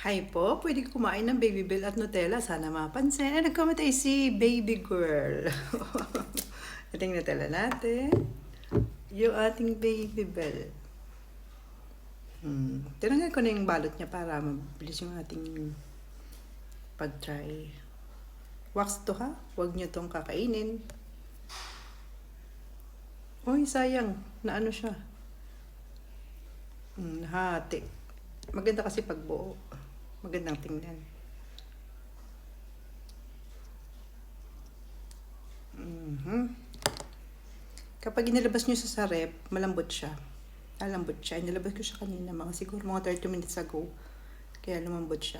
Hi po, pwede kumain ng Baby Bell at Nutella. Sana mapansin. Ay, nag-comment ay si Baby Girl. Ating Nutella natin. Yung ating Baby Bell. Tinanggal ko na yung balot niya para mabilis yung ating pag-try. Wax to ha? Huwag niyo tong kakainin. Uy, sayang. Na ano siya? Hati. Maganda kasi pag buo. Magandang tingnan. Kapag inilabas nyo sa rep, malambot siya. Malambot siya. Inilabas ko siya kanina, siguro mga 30 minutes ago. Kaya lumambot siya.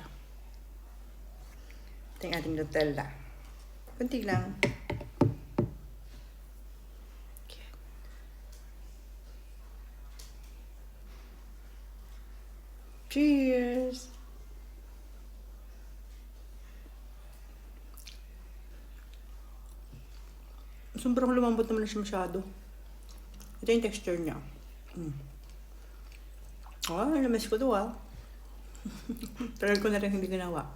Ito yung ating Nutella. Kunti lang. Cheers! Sobrang lumambot naman siya masyado. Ito yung texture niya. Oh, namiss ko to ah. Tagal ko na rin hindi ginawa.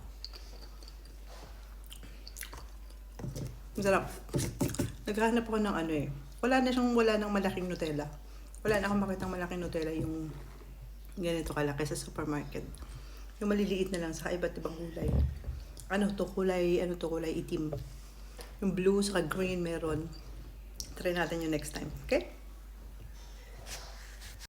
Masarap. Naghahanap ako ng ano eh. Wala nang malaking Nutella. Wala na akong makitang malaking Nutella yung ganito kalaki sa supermarket. Yung maliliit na lang sa iba't ibang kulay. Ano to kulay itim. Yung blue saka green meron. Try natin yung next time. Okay?